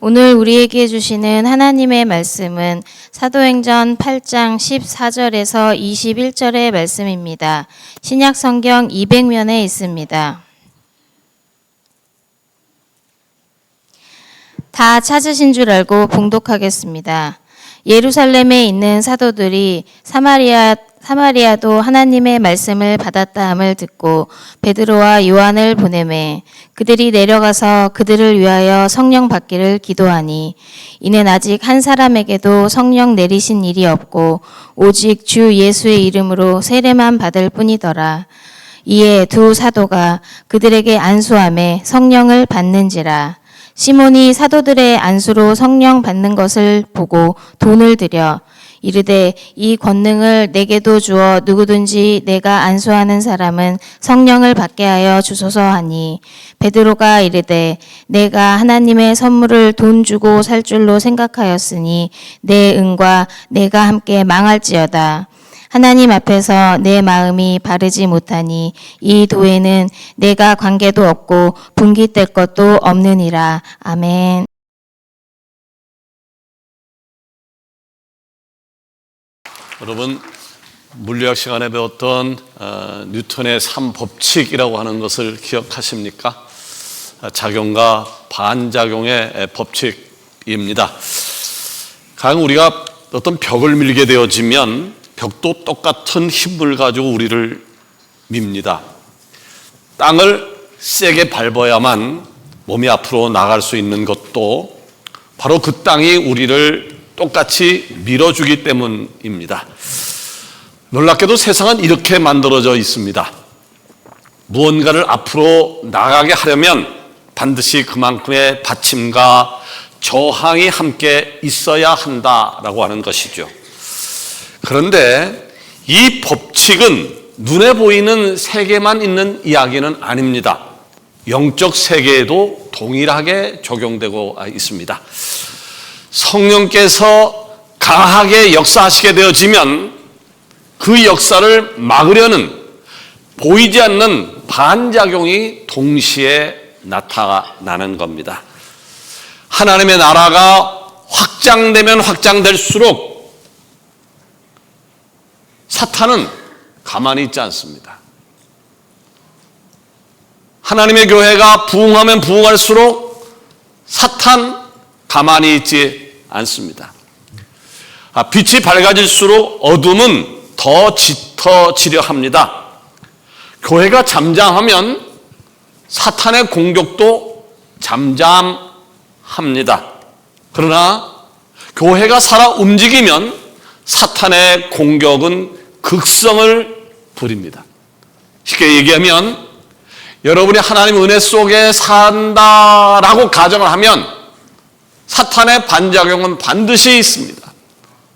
오늘 우리에게 주시는 하나님의 말씀은 사도행전 8장 14절에서 21절의 말씀입니다. 신약 성경 200면에 있습니다. 다 찾으신 줄 알고 봉독하겠습니다. 예루살렘에 있는 사도들이 사마리아도 하나님의 말씀을 받았다함을 듣고 베드로와 요한을 보내매 그들이 내려가서 그들을 위하여 성령 받기를 기도하니 이는 아직 한 사람에게도 성령 내리신 일이 없고 오직 주 예수의 이름으로 세례만 받을 뿐이더라. 이에 두 사도가 그들에게 안수하매 성령을 받는지라. 시몬이 사도들의 안수로 성령 받는 것을 보고 돈을 들여 이르되 이 권능을 내게도 주어 누구든지 내가 안수하는 사람은 성령을 받게 하여 주소서 하니 베드로가 이르되 내가 하나님의 선물을 돈 주고 살 줄로 생각하였으니 내 은과 내가 함께 망할지어다. 하나님 앞에서 내 마음이 바르지 못하니 이 도에는 내가 관계도 없고 분깃될 것도 없느니라. 아멘. 여러분, 물리학 시간에 배웠던 뉴턴의 3법칙이라고 하는 것을 기억하십니까? 작용과 반작용의 법칙입니다. 가령 우리가 어떤 벽을 밀게 되어지면 벽도 똑같은 힘을 가지고 우리를 밉니다. 땅을 세게 밟아야만 몸이 앞으로 나갈 수 있는 것도 바로 그 땅이 우리를 똑같이 밀어주기 때문입니다. 놀랍게도 세상은 이렇게 만들어져 있습니다. 무언가를 앞으로 나가게 하려면 반드시 그만큼의 받침과 저항이 함께 있어야 한다라고 하는 것이죠. 그런데 이 법칙은 눈에 보이는 세계만 있는 이야기는 아닙니다. 영적 세계에도 동일하게 적용되고 있습니다. 성령께서 강하게 역사하시게 되어지면 그 역사를 막으려는 보이지 않는 반작용이 동시에 나타나는 겁니다. 하나님의 나라가 확장되면 확장될수록 사탄은 가만히 있지 않습니다. 하나님의 교회가 부흥하면 부흥할수록 사탄 가만히 있지 않습니다. 빛이 밝아질수록 어둠은 더 짙어지려 합니다. 교회가 잠잠하면 사탄의 공격도 잠잠합니다. 그러나 교회가 살아 움직이면 사탄의 공격은 극성을 부립니다. 쉽게 얘기하면 여러분이 하나님의 은혜 속에 산다라고 가정을 하면 사탄의 반작용은 반드시 있습니다.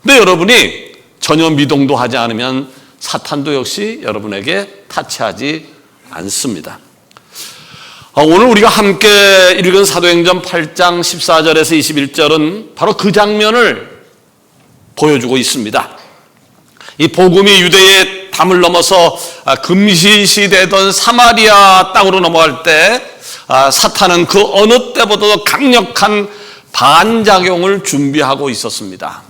근데 여러분이 전혀 미동도 하지 않으면 사탄도 역시 여러분에게 타치하지 않습니다. 오늘 우리가 함께 읽은 사도행전 8장 14절에서 21절은 바로 그 장면을 보여주고 있습니다. 이 복음이 유대의 담을 넘어서 금시시되던 사마리아 땅으로 넘어갈 때 사탄은 그 어느 때보다도 강력한 반작용을 준비하고 있었습니다.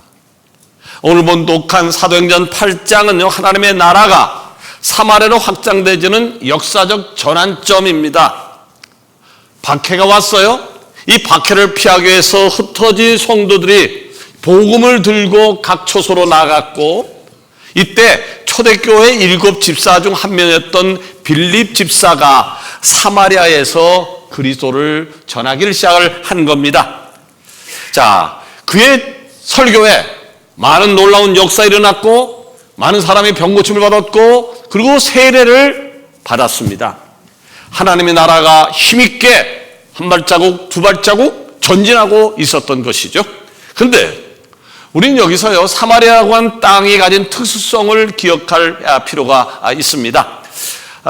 오늘 본독한 사도행전 8장은요, 하나님의 나라가 사마리아로 확장되지는 역사적 전환점입니다. 박해가 왔어요. 이 박해를 피하기 위해서 흩어진 성도들이 복음을 들고 각 처소로 나갔고, 이때 초대교회 7 집사 중 한 명이었던 빌립 집사가 사마리아에서 그리스도를 전하기를 시작을 한 겁니다. 자, 그의 설교에 많은 놀라운 역사가 일어났고 많은 사람이 병고침을 받았고 그리고 세례를 받았습니다. 하나님의 나라가 힘있게 한 발자국 두 발자국 전진하고 있었던 것이죠. 그런데 우리는 여기서요, 사마리아라고 하는 땅이 가진 특수성을 기억할 필요가 있습니다.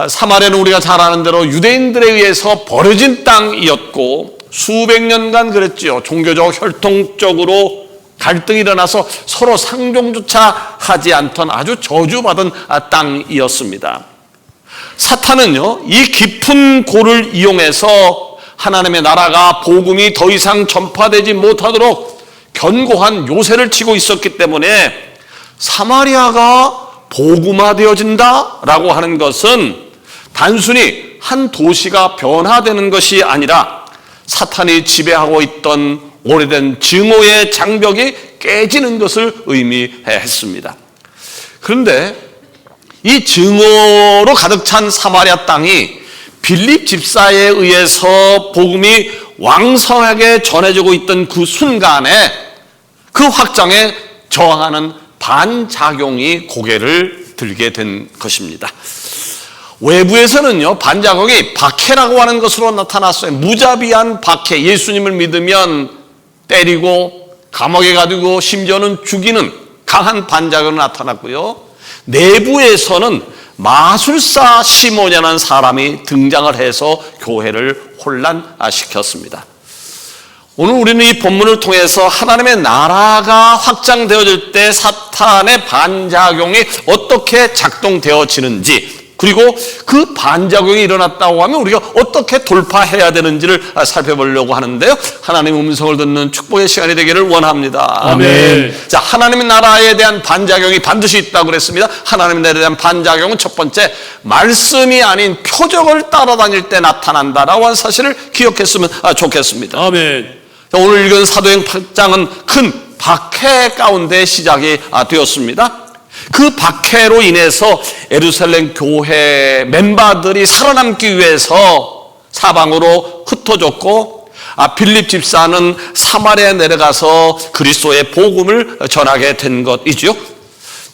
사마리아는 우리가 잘 아는 대로 유대인들에 의해서 버려진 땅이었고 수백 년간 그랬지요. 종교적 혈통적으로 갈등이 일어나서 서로 상종조차 하지 않던 아주 저주받은 땅이었습니다. 사탄은요, 이 깊은 골을 이용해서 하나님의 나라가 복음이 더 이상 전파되지 못하도록 견고한 요새를 치고 있었기 때문에 사마리아가 복음화되어진다라고 하는 것은 단순히 한 도시가 변화되는 것이 아니라 사탄이 지배하고 있던 오래된 증오의 장벽이 깨지는 것을 의미했습니다. 그런데 이 증오로 가득 찬 사마리아 땅이 빌립 집사에 의해서 복음이 왕성하게 전해지고 있던 그 순간에 그 확장에 저항하는 반작용이 고개를 들게 된 것입니다. 외부에서는요, 반작용이 박해라고 하는 것으로 나타났어요. 무자비한 박해, 예수님을 믿으면 때리고 감옥에 가두고 심지어는 죽이는 강한 반작용이 나타났고요. 내부에서는 마술사 시몬이라는 사람이 등장을 해서 교회를 혼란시켰습니다. 오늘 우리는 이 본문을 통해서 하나님의 나라가 확장되어질 때 사탄의 반작용이 어떻게 작동되어지는지, 그리고 그 반작용이 일어났다고 하면 우리가 어떻게 돌파해야 되는지를 살펴보려고 하는데요. 하나님의 음성을 듣는 축복의 시간이 되기를 원합니다. 아멘. 자, 하나님의 나라에 대한 반작용이 반드시 있다고 그랬습니다. 하나님의 나라에 대한 반작용은 첫 번째, 말씀이 아닌 표적을 따라다닐 때 나타난다라고 하는 사실을 기억했으면 좋겠습니다. 아멘. 자, 오늘 읽은 사도행 8장은 큰 박해 가운데 시작이 되었습니다. 그 박해로 인해서 예루살렘 교회 멤버들이 살아남기 위해서 사방으로 흩어졌고, 빌립 집사는 사마리아에 내려가서 그리스도의 복음을 전하게 된 것이죠.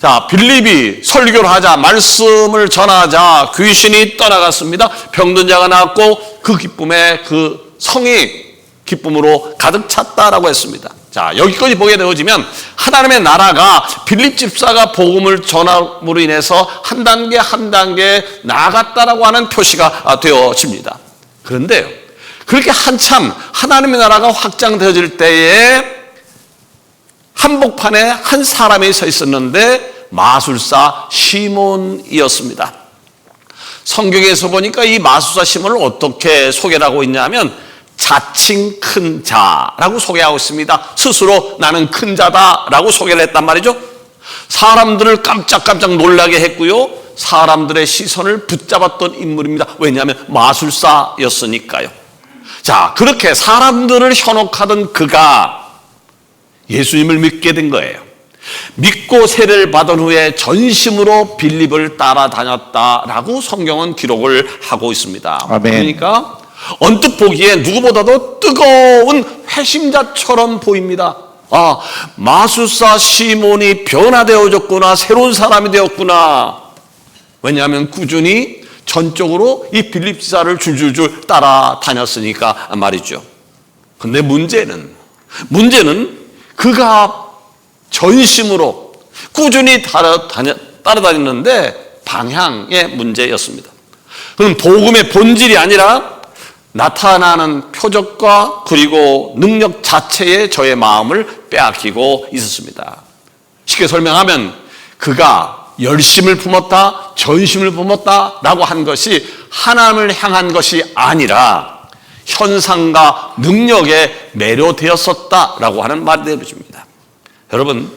자, 빌립이 설교를 하자, 말씀을 전하자 귀신이 떠나갔습니다. 병든 자가 나았고 그 기쁨에 그 성이 기쁨으로 가득 찼다라고 했습니다. 자, 여기까지 보게 되어지면 하나님의 나라가 빌립 집사가 복음을 전함으로 인해서 한 단계 한 단계 나아갔다라고 하는 표시가 되어집니다. 그런데요, 그렇게 한참 하나님의 나라가 확장되어질 때에 한복판에 한 사람이 서 있었는데 마술사 시몬이었습니다. 성경에서 보니까 이 마술사 시몬을 어떻게 소개를 하고 있냐면 자칭 큰 자라고 소개하고 있습니다. 스스로 나는 큰 자다라고 소개를 했단 말이죠. 사람들을 깜짝깜짝 놀라게 했고요, 사람들의 시선을 붙잡았던 인물입니다. 왜냐하면 마술사였으니까요. 자, 그렇게 사람들을 현혹하던 그가 예수님을 믿게 된 거예요. 믿고 세례를 받은 후에 전심으로 빌립을 따라다녔다라고 성경은 기록을 하고 있습니다. 아멘. 그러니까 언뜻 보기에 누구보다도 뜨거운 회심자처럼 보입니다. 마술사 시몬이 변화되어졌구나, 새로운 사람이 되었구나. 왜냐하면 꾸준히 전적으로 이 빌립 지사를 줄줄줄 따라다녔으니까 말이죠. 근데 문제는 그가 전심으로 꾸준히 따라다녔는데 방향의 문제였습니다. 그럼 복음의 본질이 아니라 나타나는 표적과 그리고 능력 자체에 저의 마음을 빼앗기고 있었습니다. 쉽게 설명하면 그가 열심을 품었다, 전심을 품었다라고 한 것이 하나님을 향한 것이 아니라 현상과 능력에 매료되었었다라고 하는 말이 되어집니다. 여러분,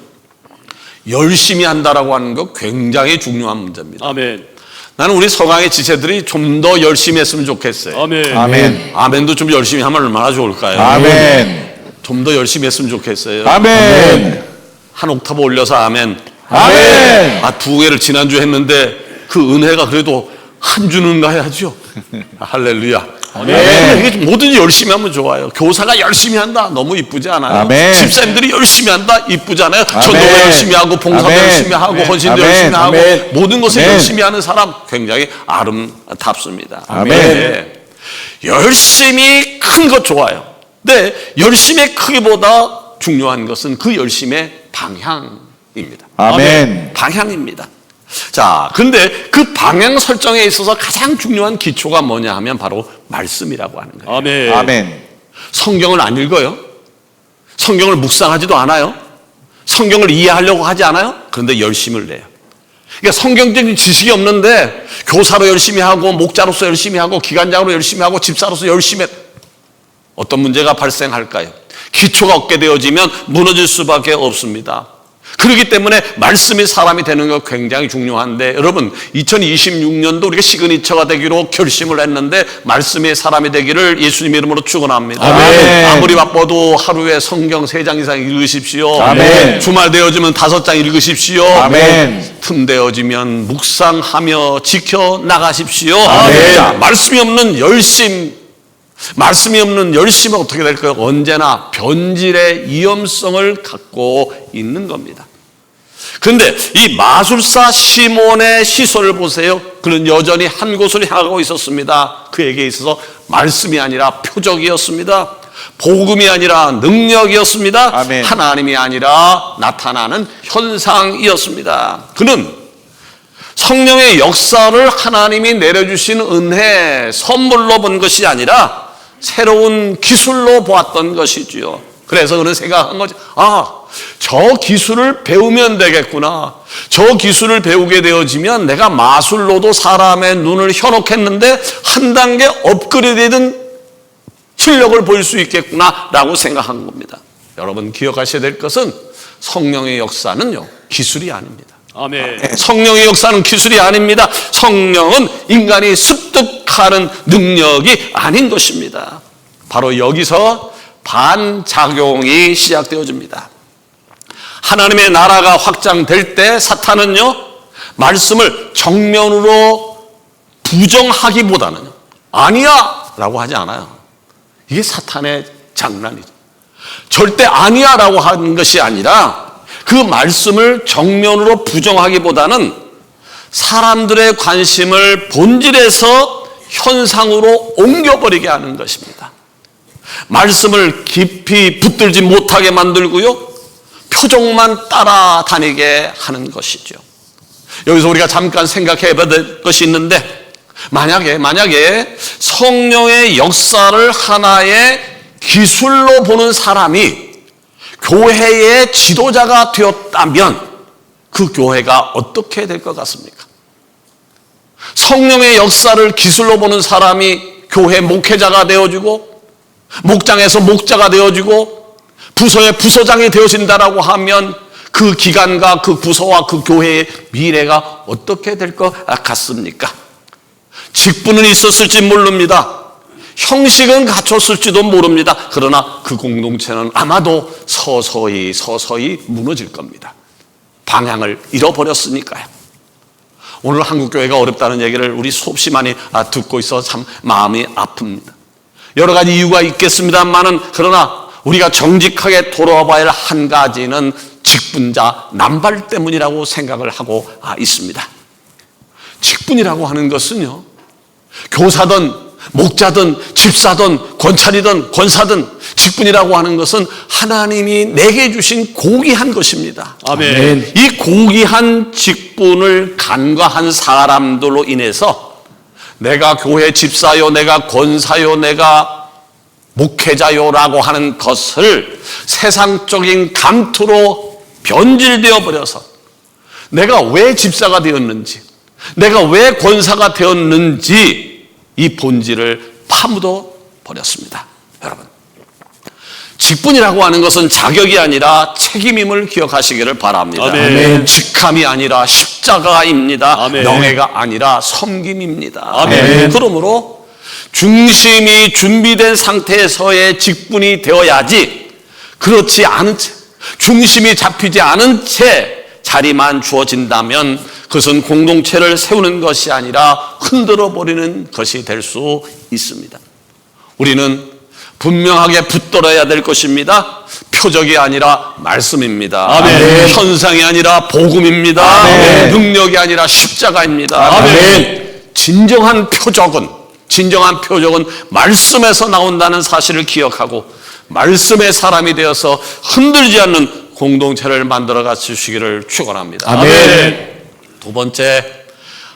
열심히 한다라고 하는 것 굉장히 중요한 문제입니다. 아멘. 나는 우리 서강의 지체들이 좀 더 열심히 했으면 좋겠어요. 아멘. 아멘. 아멘도 좀 열심히 하면 얼마나 좋을까요? 아멘. 좀 더 열심히 했으면 좋겠어요. 아멘. 한 옥타브 올려서 아멘. 아멘. 두 개를 지난주에 했는데 그 은혜가 그래도 한 주는 가야죠. 할렐루야. 아멘. 이게 뭐든지 열심히 하면 좋아요. 교사가 열심히 한다, 너무 이쁘지 않아요? 아멘. 집사님들이 열심히 한다, 이쁘지 않아요? 아멘. 전도가 열심히 하고, 봉사도 아멘. 열심히 하고, 아멘. 헌신도 아멘. 열심히 하고, 아멘. 모든 것을 아멘. 열심히 하는 사람 굉장히 아름답습니다. 아멘. 네. 열심히 큰 것 좋아요. 근데 열심의 크기보다 중요한 것은 그 열심의 방향입니다. 아멘. 방향입니다. 자, 근데 그 방향 설정에 있어서 가장 중요한 기초가 뭐냐 하면 바로 말씀이라고 하는 거예요. 아멘. 아멘. 성경을 안 읽어요? 성경을 묵상하지도 않아요? 성경을 이해하려고 하지 않아요? 그런데 열심을 내요. 그러니까 성경적인 지식이 없는데 교사로 열심히 하고, 목자로서 열심히 하고, 기관장으로 열심히 하고, 집사로서 열심히 어떤 문제가 발생할까요? 기초가 없게 되어지면 무너질 수밖에 없습니다. 그렇기 때문에 말씀이 사람이 되는 거 굉장히 중요한데, 여러분 2026년도 우리가 시그니처가 되기로 결심을 했는데 말씀이 사람이 되기를 예수님 이름으로 축원합니다. 아멘. 아무리 바빠도 하루에 성경 3장 이상 읽으십시오. 아멘. 주말 되어지면 5장 읽으십시오. 아멘. 틈 되어지면 묵상하며 지켜나가십시오. 아멘. 자, 말씀이 없는 열심은 어떻게 될까요? 언제나 변질의 위험성을 갖고 있는 겁니다. 그런데 이 마술사 시몬의 시선을 보세요. 그는 여전히 한 곳을 향하고 있었습니다. 그에게 있어서 말씀이 아니라 표적이었습니다. 복음이 아니라 능력이었습니다. 아멘. 하나님이 아니라 나타나는 현상이었습니다. 그는 성령의 역사를 하나님이 내려주신 은혜, 선물로 본 것이 아니라 새로운 기술로 보았던 것이지요. 그래서 그는 생각한 거죠. 저 기술을 배우면 되겠구나. 저 기술을 배우게 되어지면 내가 마술로도 사람의 눈을 현혹했는데 한 단계 업그레이드된 실력을 보일 수 있겠구나 라고 생각한 겁니다. 여러분 기억하셔야 될 것은 성령의 역사는요, 기술이 아닙니다. 아멘. 성령의 역사는 기술이 아닙니다. 성령은 인간이 습득하는 능력이 아닌 것입니다. 바로 여기서 반작용이 시작되어집니다. 하나님의 나라가 확장될 때 사탄은요, 말씀을 정면으로 부정하기보다는 아니야 라고 하지 않아요. 이게 사탄의 장난이죠. 절대 아니야 라고 하는 것이 아니라 그 말씀을 정면으로 부정하기보다는 사람들의 관심을 본질에서 현상으로 옮겨버리게 하는 것입니다. 말씀을 깊이 붙들지 못하게 만들고요, 표정만 따라다니게 하는 것이죠. 여기서 우리가 잠깐 생각해 봐야 될 것이 있는데, 만약에 성령의 역사를 하나의 기술로 보는 사람이 교회의 지도자가 되었다면 그 교회가 어떻게 될 것 같습니까? 성령의 역사를 기술로 보는 사람이 교회 목회자가 되어지고 목장에서 목자가 되어지고 부서의 부서장이 되어진다라고 하면 그 기관과 그 부서와 그 교회의 미래가 어떻게 될 것 같습니까? 직분은 있었을지 모릅니다. 형식은 갖췄을지도 모릅니다. 그러나 그 공동체는 아마도 서서히 무너질 겁니다. 방향을 잃어버렸으니까요. 오늘 한국교회가 어렵다는 얘기를 우리 수없이 많이 듣고 있어 참 마음이 아픕니다. 여러 가지 이유가 있겠습니다만은, 그러나 우리가 정직하게 돌아봐야 할 한 가지는 직분자 남발 때문이라고 생각을 하고 있습니다. 직분이라고 하는 것은요, 교사든 목자든 집사든 권찰이든 권사든 직분이라고 하는 것은 하나님이 내게 주신 고귀한 것입니다. 아멘. 이 고귀한 직분을 간과한 사람들로 인해서 내가 교회 집사요, 내가 권사요, 내가 목회자요라고 하는 것을 세상적인 감투로 변질되어 버려서 내가 왜 집사가 되었는지, 내가 왜 권사가 되었는지 이 본질을 파묻어 버렸습니다. 여러분, 직분이라고 하는 것은 자격이 아니라 책임임을 기억하시기를 바랍니다. 아멘. 직함이 아니라 십자가입니다. 아멘. 명예가 아니라 섬김입니다. 아멘. 그러므로 중심이 준비된 상태에서의 직분이 되어야지, 그렇지 않은 채, 중심이 잡히지 않은 채 자리만 주어진다면 그것은 공동체를 세우는 것이 아니라 흔들어 버리는 것이 될 수 있습니다. 우리는 분명하게 붙들어야 될 것입니다. 표적이 아니라 말씀입니다. 아멘. 현상이 아니라 복음입니다. 아멘. 능력이 아니라 십자가입니다. 아멘. 진정한 표적은 말씀에서 나온다는 사실을 기억하고 말씀의 사람이 되어서 흔들지 않는 공동체를 만들어 가주시기를 축원합니다. 아멘. 두 번째,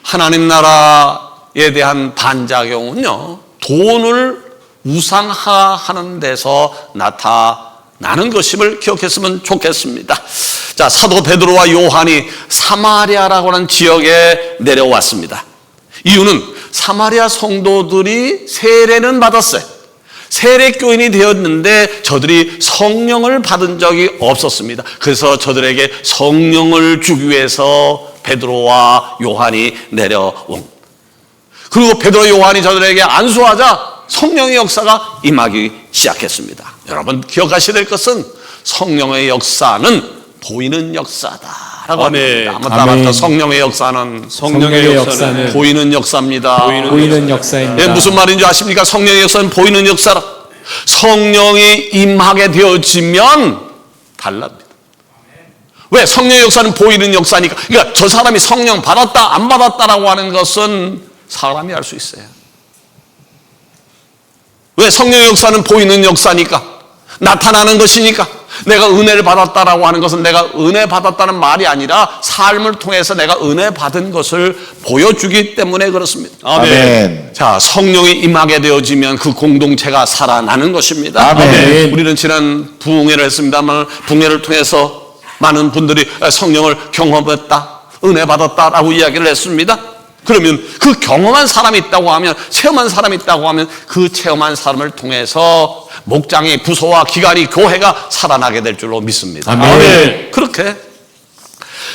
하나님 나라에 대한 반작용은요, 돈을 우상화하는 데서 나타나는 것임을 기억했으면 좋겠습니다. 자, 사도 베드로와 요한이 사마리아라고 하는 지역에 내려왔습니다. 이유는 사마리아 성도들이 세례는 받았어요. 세례교인이 되었는데 저들이 성령을 받은 적이 없었습니다. 그래서 저들에게 성령을 주기 위해서 베드로와 요한이 내려온. 그리고 베드로 요한이 저들에게 안수하자 성령의 역사가 임하기 시작했습니다. 여러분 기억하셔야 될 것은 성령의 역사는 보이는 역사다라고 아멘. 합니다. 한번 따라합니다. 아멘. 성령의 역사는 성령의 역사는 보이는 역사입니다. 보이는 역사입니다. 예, 무슨 말인 줄 아십니까? 성령의 역사는 보이는 역사라. 성령이 임하게 되어지면 달랍니다. 왜? 성령의 역사는 보이는 역사니까. 그러니까 저 사람이 성령 받았다 안 받았다라고 하는 것은 사람이 알 수 있어요. 왜? 성령의 역사는 보이는 역사니까. 나타나는 것이니까. 내가 은혜를 받았다라고 하는 것은 내가 은혜 받았다는 말이 아니라 삶을 통해서 내가 은혜 받은 것을 보여주기 때문에 그렇습니다. 아멘. 자, 성령이 임하게 되어지면 그 공동체가 살아나는 것입니다. 아멘. 우리는 지난 부흥회를 했습니다만 부흥회를 통해서 많은 분들이 성령을 경험했다, 은혜 받았다라고 이야기를 했습니다. 그러면 그 경험한 사람이 있다고 하면, 체험한 사람이 있다고 하면 그 체험한 사람을 통해서 목장이, 부서와 기관이, 교회가 살아나게 될 줄로 믿습니다. 아멘. 그렇게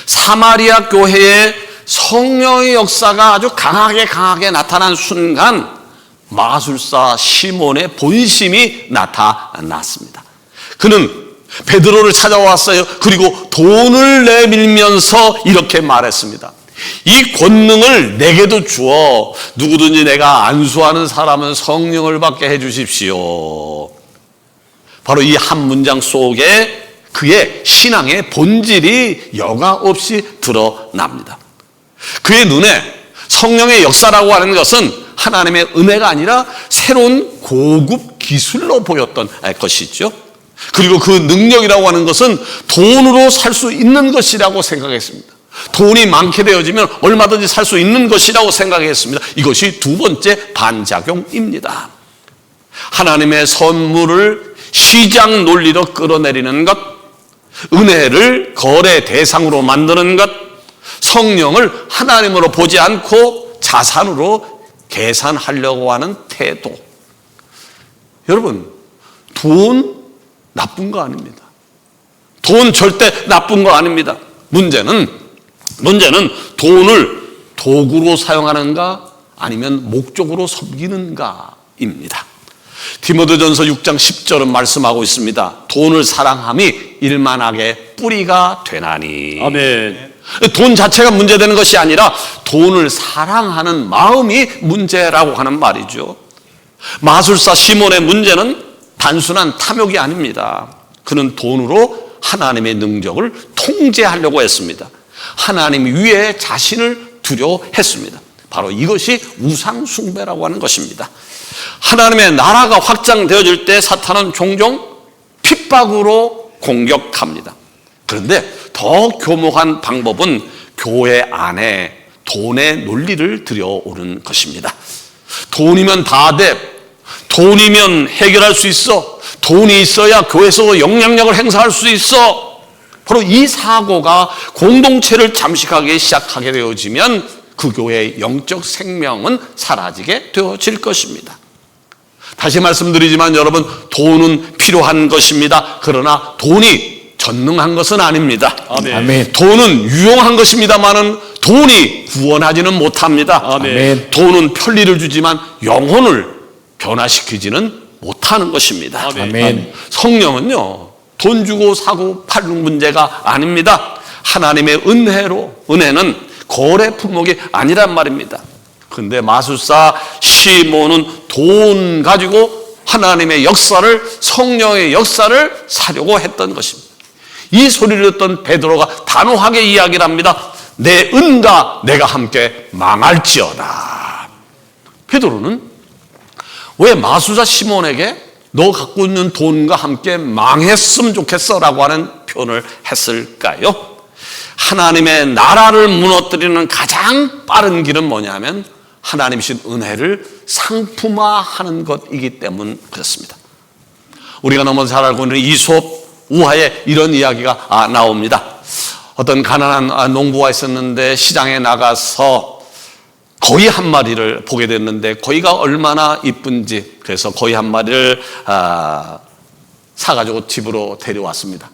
사마리아 교회에 성령의 역사가 아주 강하게 나타난 순간 마술사 시몬의 본심이 나타났습니다. 그는 베드로를 찾아왔어요. 그리고 돈을 내밀면서 이렇게 말했습니다. 이 권능을 내게도 주어 누구든지 내가 안수하는 사람은 성령을 받게 해 주십시오. 바로 이 한 문장 속에 그의 신앙의 본질이 여과 없이 드러납니다. 그의 눈에 성령의 역사라고 하는 것은 하나님의 은혜가 아니라 새로운 고급 기술로 보였던 것이죠. 그리고 그 능력이라고 하는 것은 돈으로 살 수 있는 것이라고 생각했습니다. 돈이 많게 되어지면 얼마든지 살 수 있는 것이라고 생각했습니다. 이것이 두 번째 반작용입니다. 하나님의 선물을 시장 논리로 끌어내리는 것, 은혜를 거래 대상으로 만드는 것, 성령을 하나님으로 보지 않고 자산으로 계산하려고 하는 태도. 여러분, 돈 나쁜 거 아닙니다. 돈 절대 나쁜 거 아닙니다. 문제는 돈을 도구로 사용하는가 아니면 목적으로 섬기는가입니다. 디모데전서 6장 10절은 말씀하고 있습니다. 돈을 사랑함이 일만하게 뿌리가 되나니. 아멘. 돈 자체가 문제되는 것이 아니라 돈을 사랑하는 마음이 문제라고 하는 말이죠. 마술사 시몬의 문제는 단순한 탐욕이 아닙니다. 그는 돈으로 하나님의 능력을 통제하려고 했습니다. 하나님 위에 자신을 두려 했습니다. 바로 이것이 우상 숭배라고 하는 것입니다. 하나님의 나라가 확장되어질 때 사탄은 종종 핍박으로 공격합니다. 그런데 더 교묘한 방법은 교회 안에 돈의 논리를 들여오는 것입니다. 돈이면 다 돼. 돈이면 해결할 수 있어. 돈이 있어야 교회에서 영향력을 행사할 수 있어. 바로 이 사고가 공동체를 잠식하기 시작하게 되어지면 그 교회의 영적 생명은 사라지게 되어질 것입니다. 다시 말씀드리지만 여러분, 돈은 필요한 것입니다. 그러나 돈이 전능한 것은 아닙니다. 아멘. 돈은 유용한 것입니다만은 돈이 구원하지는 못합니다. 아멘. 돈은 편리를 주지만 영혼을 변화시키지는 못하는 것입니다. 아멘. 성령은요, 돈 주고 사고 파는 문제가 아닙니다. 하나님의 은혜는 거래 품목이 아니란 말입니다. 그런데 마술사 시몬은 돈 가지고 하나님의 역사를, 성령의 역사를 사려고 했던 것입니다. 이 소리를 듣던 베드로가 단호하게 이야기를 합니다. 내 은과 내가 함께 망할지어다. 베드로는 왜 마술사 시몬에게 너 갖고 있는 돈과 함께 망했으면 좋겠어 라고 하는 표현을 했을까요? 하나님의 나라를 무너뜨리는 가장 빠른 길은 뭐냐면 하나님이신 은혜를 상품화하는 것이기 때문 그렇습니다. 우리가 너무 잘 알고 있는 이솝 우화에 이런 이야기가 나옵니다. 어떤 가난한 농부가 있었는데 시장에 나가서 거위 한 마리를 보게 됐는데 거위가 얼마나 이쁜지 그래서 거위 한 마리를 사가지고 집으로 데려왔습니다.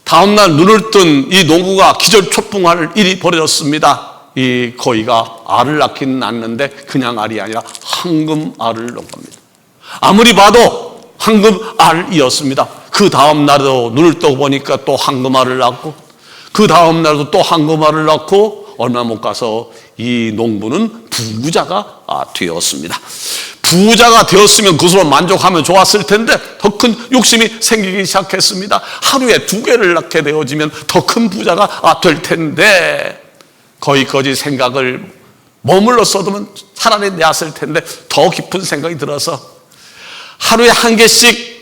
다음날 눈을 뜬 이 농부가 기절초풍할 일이 벌어졌습니다. 이 거위가 알을 낳긴 낳는데 그냥 알이 아니라 황금 알을 낳은 겁니다. 아무리 봐도 황금 알이었습니다. 그 다음 날도 눈을 떠 보니까 또 황금 알을 낳고 그 다음 날도 또 황금 알을 낳고 얼마 못 가서 이 농부는 부자가 되었습니다. 부자가 되었으면 그것으로 만족하면 좋았을 텐데 더 큰 욕심이 생기기 시작했습니다. 하루에 2개를 낳게 되어지면 더 큰 부자가 될 텐데 거기까지 생각을 머물러 써두면 차라리 냈을 텐데 더 깊은 생각이 들어서 하루에 1개씩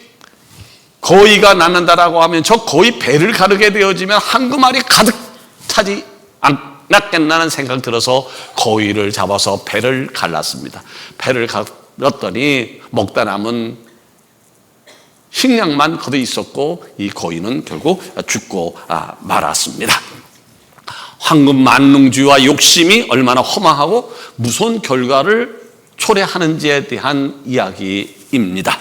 거위가 낳는다라고 하면 저 거위 배를 가르게 되어지면 황금알이 가득 차지 않겠나는 생각이 들어서 거위를 잡아서 배를 갈랐습니다. 배를 갈랐더니 먹다 남은 식량만 거둬 있었고 이 거위는 결국 죽고 말았습니다. 황금 만능주의와 욕심이 얼마나 허망하고 무서운 결과를 초래하는지에 대한 이야기입니다.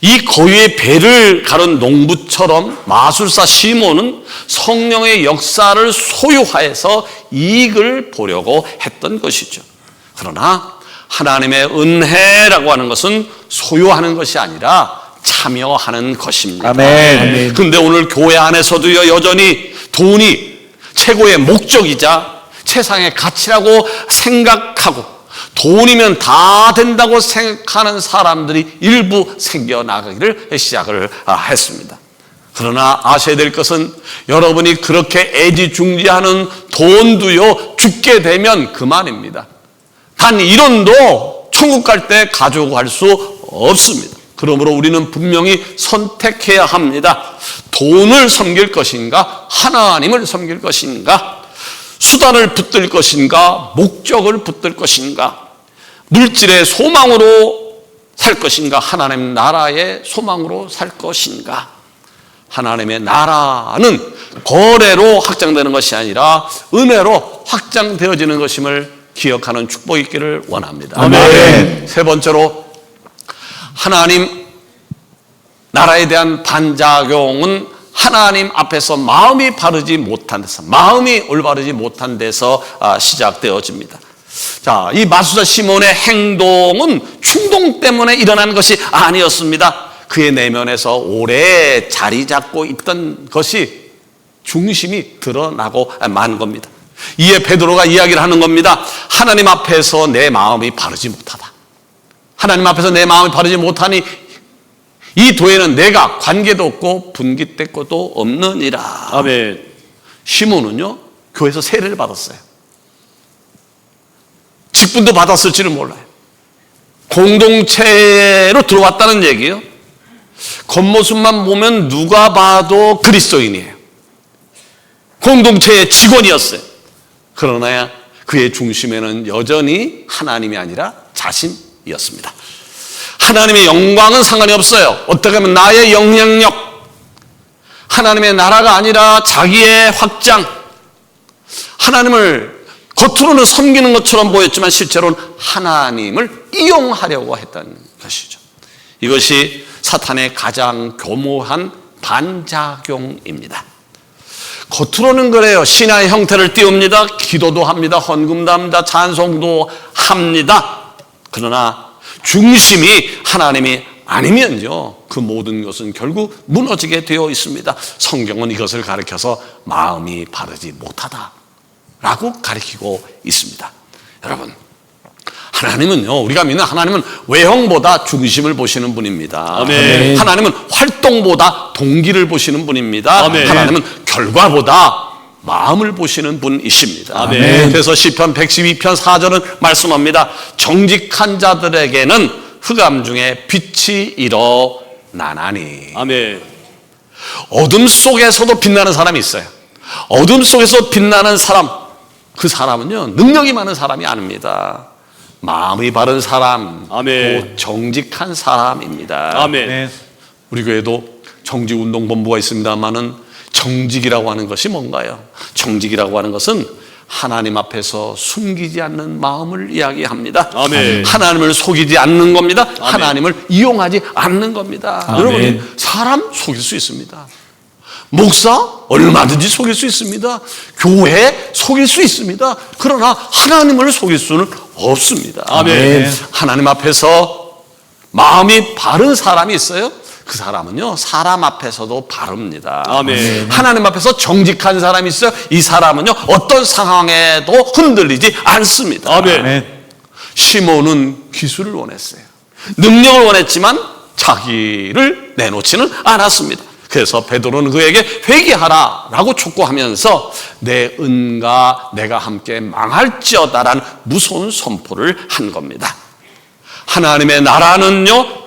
이 거위의 배를 가른 농부처럼 마술사 시몬은 성령의 역사를 소유하여서 이익을 보려고 했던 것이죠. 그러나 하나님의 은혜라고 하는 것은 소유하는 것이 아니라 참여하는 것입니다. 아멘. 그런데 오늘 교회 안에서도요 여전히 돈이 최고의 목적이자 최상의 가치라고 생각하고 돈이면 다 된다고 생각하는 사람들이 일부 생겨나가기를 시작을 했습니다. 그러나 아셔야 될 것은 여러분이 그렇게 애지중지하는 돈도요 죽게 되면 그만입니다. 단 1원도 천국 갈 때 가지고 갈 수 없습니다. 그러므로 우리는 분명히 선택해야 합니다. 돈을 섬길 것인가 하나님을 섬길 것인가, 수단을 붙들 것인가 목적을 붙들 것인가, 물질의 소망으로 살 것인가 하나님 나라의 소망으로 살 것인가. 하나님의 나라는 거래로 확장되는 것이 아니라 은혜로 확장되어지는 것임을 기억하는 축복이 있기를 원합니다. 아멘. 세 번째로 하나님 나라에 대한 반작용은 하나님 앞에서 마음이 바르지 못한 데서, 마음이 올바르지 못한 데서 시작되어집니다. 자, 이 마술사 시몬의 행동은 충동 때문에 일어난 것이 아니었습니다. 그의 내면에서 오래 자리 잡고 있던 것이 중심이 드러나고 만 겁니다. 이에 베드로가 이야기를 하는 겁니다. 하나님 앞에서 내 마음이 바르지 못하다. 하나님 앞에서 내 마음이 바르지 못하니 이 도에는 내가 관계도 없고 분깃대고도 없느니라. 아멘. 시몬은요 교회에서 세례를 받았어요. 직분도 받았을지는 몰라요. 공동체로 들어왔다는 얘기예요. 겉모습만 보면 누가 봐도 그리스도인이에요. 공동체의 직원이었어요. 그러나 그의 중심에는 여전히 하나님이 아니라 자신이었습니다. 하나님의 영광은 상관이 없어요. 어떻게 하면 나의 영향력, 하나님의 나라가 아니라 자기의 확장, 하나님을 겉으로는 섬기는 것처럼 보였지만 실제로는 하나님을 이용하려고 했다는 것이죠. 이것이 사탄의 가장 교모한 반작용입니다. 겉으로는 그래요. 신화의 형태를 띄웁니다. 기도도 합니다. 헌금도 합니다. 찬송도 합니다. 그러나 중심이 하나님이 아니면요 그 모든 것은 결국 무너지게 되어 있습니다. 성경은 이것을 가리켜서 마음이 바르지 못하다라고 가리키고 있습니다. 여러분, 하나님은요, 우리가 믿는 하나님은 외형보다 중심을 보시는 분입니다. 아멘. 하나님은 활동보다 동기를 보시는 분입니다. 아멘. 하나님은 결과보다 마음을 보시는 분이십니다. 아멘. 그래서 시편 112편 4절은 말씀합니다. 정직한 자들에게는 흑암 중에 빛이 일어나나니. 아멘. 어둠 속에서도 빛나는 사람이 있어요. 어둠 속에서 빛나는 사람, 그 사람은요 능력이 많은 사람이 아닙니다. 마음이 바른 사람, 아멘. 또 정직한 사람입니다. 아멘. 우리 교회도 정직운동본부가 있습니다만은 정직이라고 하는 것이 뭔가요? 정직이라고 하는 것은 하나님 앞에서 숨기지 않는 마음을 이야기합니다. 아멘. 하나님을 속이지 않는 겁니다. 하나님을 이용하지 않는 겁니다. 아멘. 여러분, 사람 속일 수 있습니다. 목사 얼마든지 속일 수 있습니다. 교회 속일 수 있습니다. 그러나 하나님을 속일 수는 없습니다. 아멘. 하나님 앞에서 마음이 바른 사람이 있어요. 그 사람은요, 사람 앞에서도 바릅니다. 아멘. 하나님 앞에서 정직한 사람이 있어요. 이 사람은요, 어떤 상황에도 흔들리지 않습니다. 아멘. 시몬은 기술을 원했어요. 능력을 원했지만 자기를 내놓지는 않았습니다. 그래서 베드로는 그에게 회개하라라고 촉구하면서 내 은과 내가 함께 망할지어다라는 무서운 선포를 한 겁니다. 하나님의 나라는요,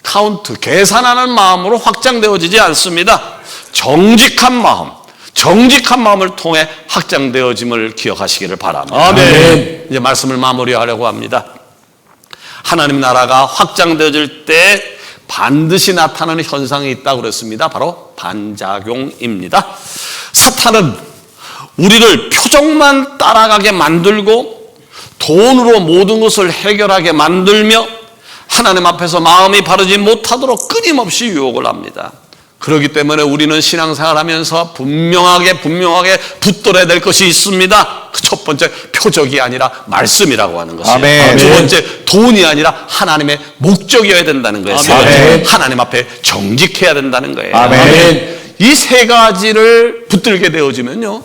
카운트, 계산하는 마음으로 확장되어지지 않습니다. 정직한 마음을 통해 확장되어짐을 기억하시기를 바랍니다. 아멘. 이제 말씀을 마무리하려고 합니다. 하나님 나라가 확장되어질 때 반드시 나타나는 현상이 있다고 그랬습니다. 바로 반작용입니다. 사탄은 우리를 표적만 따라가게 만들고 돈으로 모든 것을 해결하게 만들며 하나님 앞에서 마음이 바르지 못하도록 끊임없이 유혹을 합니다. 그렇기 때문에 우리는 신앙생활하면서 분명하게 붙들어야 될 것이 있습니다. 그 첫 번째, 표적이 아니라 말씀이라고 하는 것이에요. 아멘. 두 번째, 돈이 아니라 하나님의 목적이어야 된다는 거예요. 세 번째, 아멘. 하나님 앞에 정직해야 된다는 거예요. 아멘. 이 세 가지를 붙들게 되어지면요,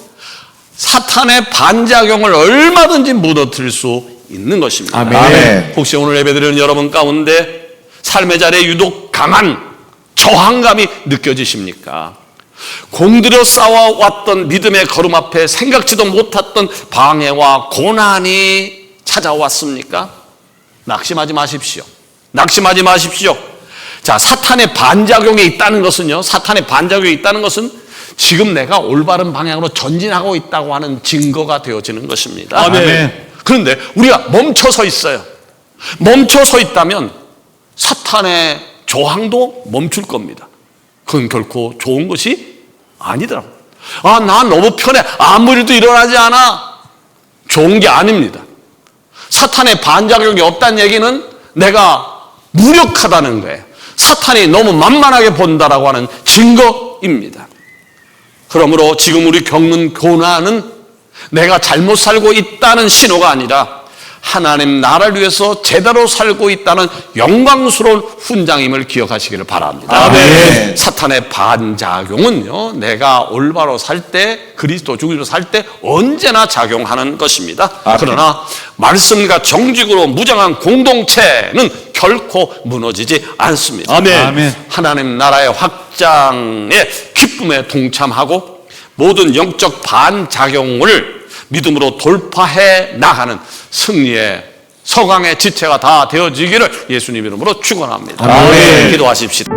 사탄의 반작용을 얼마든지 무너뜨릴 수 있는 것입니다. 아멘. 혹시 오늘 예배드리는 여러분 가운데 삶의 자리에 유독 강한 저항감이 느껴지십니까? 공들여 쌓아왔던 믿음의 걸음 앞에 생각지도 못했던 방해와 고난이 찾아왔습니까? 낙심하지 마십시오. 낙심하지 마십시오. 자, 사탄의 반작용이 있다는 것은요, 지금 내가 올바른 방향으로 전진하고 있다고 하는 증거가 되어지는 것입니다. 아멘. 그런데 우리가 멈춰서 있어요. 멈춰서 있다면 사탄의 저항도 멈출 겁니다. 그건 결코 좋은 것이 아니더라고요. 아, 나 너무 편해. 아무 일도 일어나지 않아. 좋은 게 아닙니다. 사탄의 반작용이 없다는 얘기는 내가 무력하다는 거예요. 사탄이 너무 만만하게 본다라고 하는 증거입니다. 그러므로 지금 우리 겪는 고난은 내가 잘못 살고 있다는 신호가 아니라 하나님 나라를 위해서 제대로 살고 있다는 영광스러운 훈장임을 기억하시기를 바랍니다. 아멘. 사탄의 반작용은요, 내가 올바로 살 때, 그리스도 주기로 살 때 언제나 작용하는 것입니다. 아멘. 그러나 말씀과 정직으로 무장한 공동체는 결코 무너지지 않습니다. 아멘. 아멘. 하나님 나라의 확장의 기쁨에 동참하고 모든 영적 반작용을 믿음으로 돌파해 나가는 승리의 서강의 지체가 다 되어지기를 예수님 이름으로 축원합니다. 아멘. 기도하십시다.